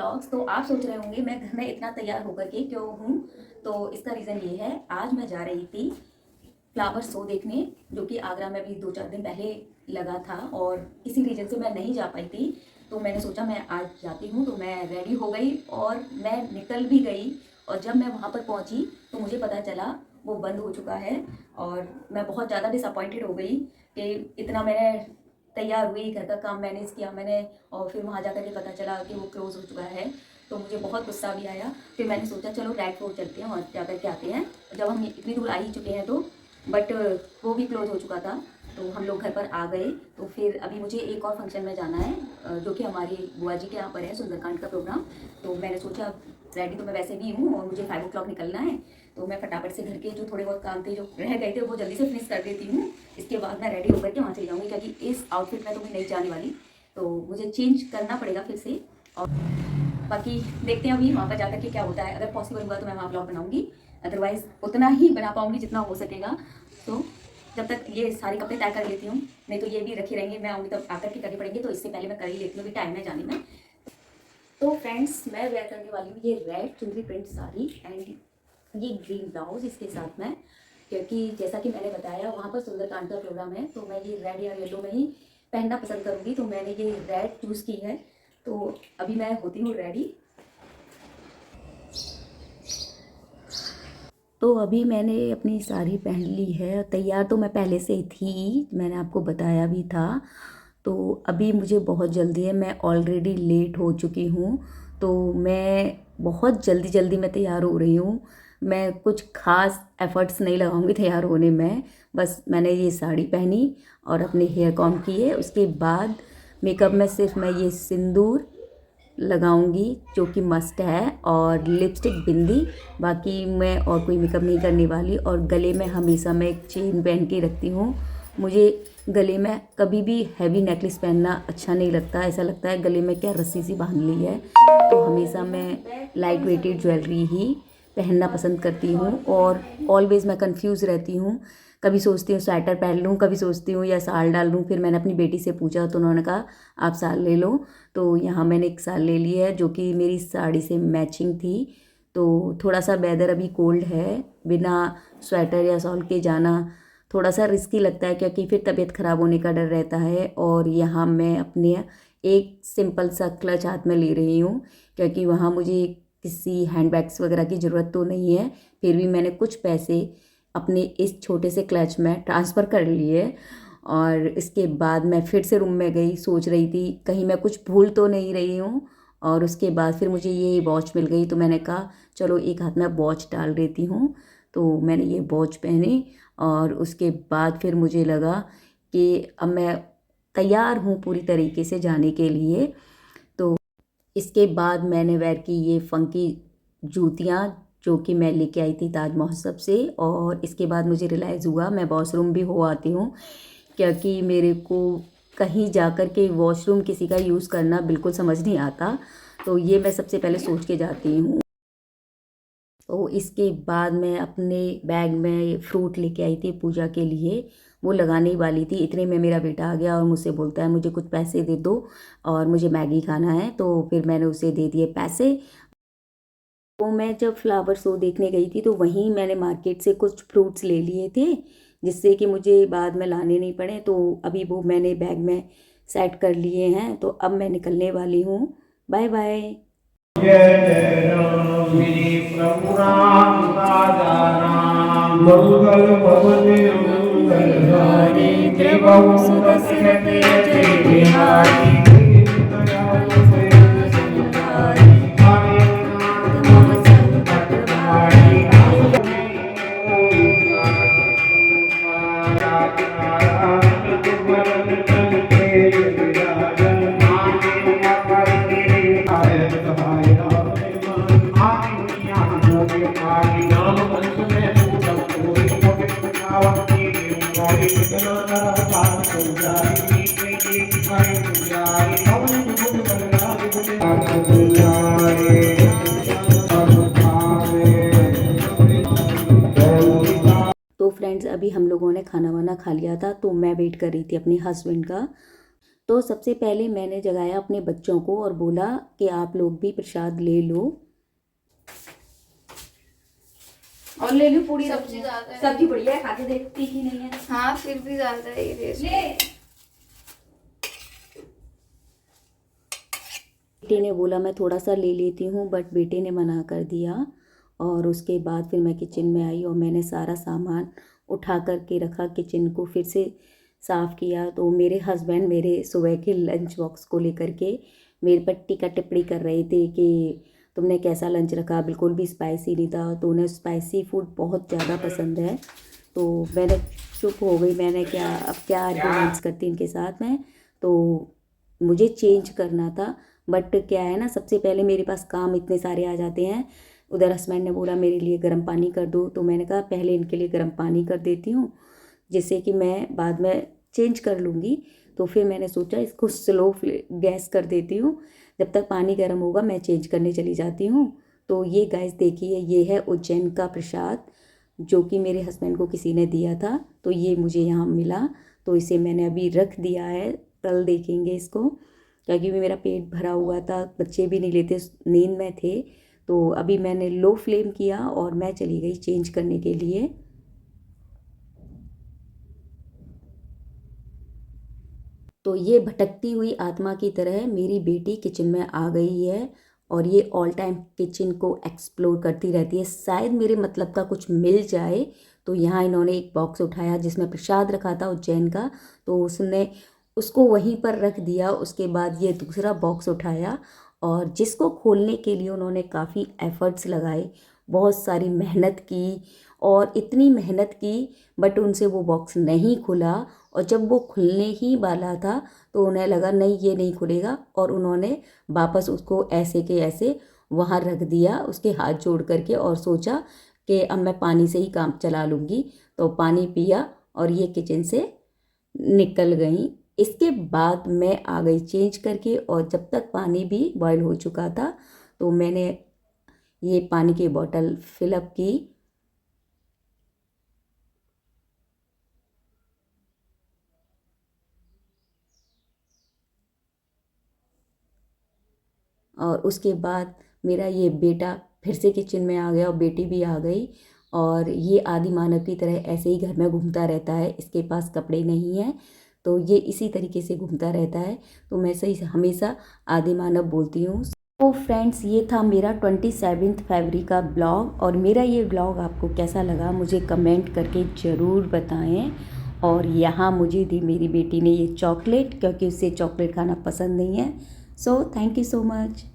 Vlogs. तो आप सोच रहे होंगे मैं घर में इतना तैयार होकर के क्यों हूँ, तो इसका रीज़न ये है, आज मैं जा रही थी फ्लावर शो देखने, जो कि आगरा में भी 2-4 दिन पहले लगा था और किसी रीज़न से मैं नहीं जा पाई थी। तो मैंने सोचा मैं आज जाती हूँ, तो मैं रेडी हो गई और मैं निकल भी गई। और जब मैं वहाँ पर पहुँची तो मुझे पता चला वो बंद हो चुका है और मैं बहुत ज़्यादा डिसअपॉइंटेड हो गई कि इतना मैंने तैयार हुई, घर का काम मैनेज किया मैंने और फिर वहाँ जाकर के पता चला कि वो क्लोज़ हो चुका है। तो मुझे बहुत गुस्सा भी आया। फिर मैंने सोचा चलो रेड फोर्ट चलते हैं और जा कर के आते हैं। जब हम इतनी दूर आ ही चुके हैं तो बट वो भी क्लोज़ हो चुका था, तो हम लोग घर पर आ गए। तो फिर अभी मुझे एक और फंक्शन में जाना है, जो कि हमारी बुआ जी के यहाँ पर है, सुंदरकांड का प्रोग्राम। तो मैंने सोचा रेडी तो मैं वैसे भी हूँ और मुझे 5 o'clock निकलना है, तो मैं फटाफट से घर के जो थोड़े बहुत काम थे जो रह गए थे वो जल्दी से फिनिश कर देती हूँ। इसके बाद मैं रेडी होकर के वहाँ चली जाऊँगी, क्योंकि इस आउटफिट में तो मैं नहीं जाने वाली, तो मुझे चेंज करना पड़ेगा फिर से। और बाकी देखते हैं अभी वहाँ पर जाकर के क्या होता है। अगर पॉसिबल हुआ तो मैं वहाँ ब्लॉग बनाऊँगी, अदरवाइज़ उतना ही बना पाऊँगी जितना हो सकेगा। तो जब तक ये सारे कपड़े तय कर लेती हूँ, नहीं तो ये भी रखे रहेंगे, मैं आऊँगी तब आकर के करने पड़ेंगे, तो इससे पहले मैं कर ही लेती हूँ, अभी टाइम है जाने में। तो फ्रेंड्स, मैं वेयर करने वाली हूँ ये रेड चुनरी प्रिंट साड़ी एंड ये ग्रीन ब्लाउज इसके साथ में, क्योंकि जैसा कि मैंने बताया वहाँ पर सुंदरकांड का प्रोग्राम है, तो मैं ये रेड या येलो में ही पहनना पसंद करूँगी, तो मैंने ये रेड चूज़ की है। तो अभी मैं होती हूँ रेडी। तो अभी मैंने अपनी साड़ी पहन ली है, तैयार तो मैं पहले से ही थी, मैंने आपको बताया भी था। तो अभी मुझे बहुत जल्दी है, मैं ऑलरेडी लेट हो चुकी हूँ, तो मैं बहुत जल्दी जल्दी मैं तैयार हो रही हूँ। मैं कुछ ख़ास एफ़र्ट्स नहीं लगाऊंगी तैयार होने में, बस मैंने ये साड़ी पहनी और अपने हेयर कॉम्ब किए, उसके बाद मेकअप में सिर्फ मैं ये सिंदूर लगाऊंगी जो कि मस्ट है, और लिपस्टिक, बिंदी, बाकी मैं और कोई मेकअप नहीं करने वाली। और गले में हमेशा मैं एक चेन पहन के रखती हूँ, मुझे गले में कभी भी हैवी नेकलेस पहनना अच्छा नहीं लगता, ऐसा लगता है गले में क्या रस्सी सी बांध ली है। तो हमेशा मैं लाइट वेटेड ज्वेलरी ही पहनना पसंद करती हूँ और ऑलवेज़ मैं कंफ्यूज रहती हूँ, कभी सोचती हूँ स्वेटर पहन लूँ, कभी सोचती हूँ या शाल डाल लूँ। फिर मैंने अपनी बेटी से पूछा तो उन्होंने कहा आप शाल ले लो, तो यहाँ मैंने एक शाल ले ली है जो कि मेरी साड़ी से मैचिंग थी। तो थोड़ा सा वेदर अभी कोल्ड है, बिना स्वेटर या शॉल के जाना थोड़ा सा रिस्की लगता है, क्योंकि फिर तबीयत ख़राब होने का डर रहता है। और यहाँ मैं अपने एक सिंपल सा क्लच हाथ में ले रही हूँ, क्योंकि वहाँ मुझे किसी हैंड बैग्स वगैरह की ज़रूरत तो नहीं है, फिर भी मैंने कुछ पैसे अपने इस छोटे से क्लच में ट्रांसफ़र कर लिए। और इसके बाद मैं फिर से रूम में गई, सोच रही थी कहीं मैं कुछ भूल तो नहीं रही हूँ। और उसके बाद फिर मुझे ये वॉच मिल गई, तो मैंने कहा चलो एक हाथ में वॉच डाल देती हूँ, तो मैंने ये वॉच पहनी। और उसके बाद फिर मुझे लगा कि अब मैं तैयार हूँ पूरी तरीके से जाने के लिए। तो इसके बाद मैंने वेयर की ये फंकी जूतियाँ, जो कि मैं लेके आई थी ताज महोत्सव से। और इसके बाद मुझे रियलाइज़ हुआ मैं वॉशरूम भी हो आती हूँ, क्योंकि मेरे को कहीं जाकर के वॉशरूम किसी का यूज़ करना बिल्कुल समझ नहीं आता, तो ये मैं सबसे पहले सोच के जाती हूँ। तो इसके बाद मैं अपने बैग में फ्रूट लेके आई थी पूजा के लिए, वो लगाने ही वाली थी, इतने में मेरा बेटा आ गया और मुझसे बोलता है मुझे कुछ पैसे दे दो और मुझे मैगी खाना है। तो फिर मैंने उसे दे दिए पैसे। तो मैं जब फ्लावर शो देखने गई थी तो वहीं मैंने मार्केट से कुछ फ्रूट्स ले लिए थे, जिससे कि मुझे बाद में लाने नहीं पड़े। तो अभी वो मैंने बैग में सेट कर लिए हैं, तो अब मैं निकलने वाली हूँ। Bye bye. तो फ्रेंड्स, अभी हम लोगों ने खाना वाना खा लिया था, तो मैं वेट कर रही थी अपने हस्बैंड का। तो सबसे पहले मैंने जगाया अपने बच्चों को और बोला कि आप लोग भी प्रसाद ले लो। और ले लो पूरी सब्जी ज्यादा है। सब्जी बढ़िया है, खा के देख, तीखी नहीं है। हाँ फिर भी ज्यादा है ये टेस्ट। बेटे ने बोला मैं थोड़ा सा ले लेती हूँ, बट बेटे ने मना कर दिया। और उसके बाद फिर मैं किचन में आई और मैंने सारा सामान उठा कर के रखा, किचन को फिर से साफ़ किया। तो मेरे हस्बैंड मेरे सुबह के लंच बॉक्स को लेकर के मेरे पर टीका टिप्पणी कर रहे थे कि तुमने कैसा लंच रखा, बिल्कुल भी स्पाइसी नहीं था। तो उन्हें स्पाइसी फूड बहुत ज़्यादा पसंद है। तो मैंने चुप हो गई, मैंने अब क्या आर्ग्यूमेंट्स करती इनके साथ में। तो मुझे चेंज करना था, बट क्या है ना, सबसे पहले मेरे पास काम इतने सारे आ जाते हैं। उधर हस्बैंड ने बोला मेरे लिए गर्म पानी कर दो, तो मैंने कहा पहले इनके लिए गर्म पानी कर देती हूँ, जिससे कि मैं बाद में चेंज कर लूँगी। तो फिर मैंने सोचा इसको स्लो गैस कर देती हूँ, जब तक पानी गर्म होगा मैं चेंज करने चली जाती हूँ। तो ये गैस देखिए, ये है उज्जैन का प्रसाद जो कि मेरे हस्बैंड को किसी ने दिया था। तो ये मुझे यहाँ मिला, तो इसे मैंने अभी रख दिया है, कल देखेंगे इसको, क्योंकि मेरा पेट भरा हुआ था, बच्चे भी नहीं लेते, नींद में थे। तो अभी मैंने लो फ्लेम किया और मैं चली गई चेंज करने के लिए। तो ये भटकती हुई आत्मा की तरह मेरी बेटी किचन में आ गई है और ये ऑल टाइम किचन को एक्सप्लोर करती रहती है, शायद मेरे मतलब का कुछ मिल जाए। तो यहाँ इन्होंने एक बॉक्स उठाया जिसमें प्रसाद रखा था उज्जैन का, तो उसने उसको वहीं पर रख दिया। उसके बाद ये दूसरा बॉक्स उठाया और जिसको खोलने के लिए उन्होंने काफ़ी एफ़र्ट्स लगाए, बहुत सारी मेहनत की और इतनी मेहनत की, बट उनसे वो बॉक्स नहीं खुला। और जब वो खुलने ही वाला था तो उन्हें लगा नहीं ये नहीं खुलेगा, और उन्होंने वापस उसको ऐसे के ऐसे वहाँ रख दिया उसके हाथ जोड़ करके, और सोचा कि अब मैं पानी से ही काम चला लूँगी। तो पानी पिया और ये किचन से निकल गई। इसके बाद मैं आ गई चेंज करके, और जब तक पानी भी बॉयल हो चुका था तो मैंने ये पानी की बोतल फिलअप की। और उसके बाद मेरा ये बेटा फिर से किचन में आ गया और बेटी भी आ गई, और ये आदि मानव की तरह ऐसे ही घर में घूमता रहता है। इसके पास कपड़े नहीं हैं, तो ये इसी तरीके से घूमता रहता है। तो मैं सही हमेशा आदि मानव बोलती हूँ। तो फ्रेंड्स, ये था मेरा 27 फरवरी का ब्लॉग, और मेरा ये ब्लॉग आपको कैसा लगा मुझे कमेंट करके ज़रूर बताएं। और यहाँ मुझे दी मेरी बेटी ने ये चॉकलेट, क्योंकि उसे चॉकलेट खाना पसंद नहीं है। So thank you so much.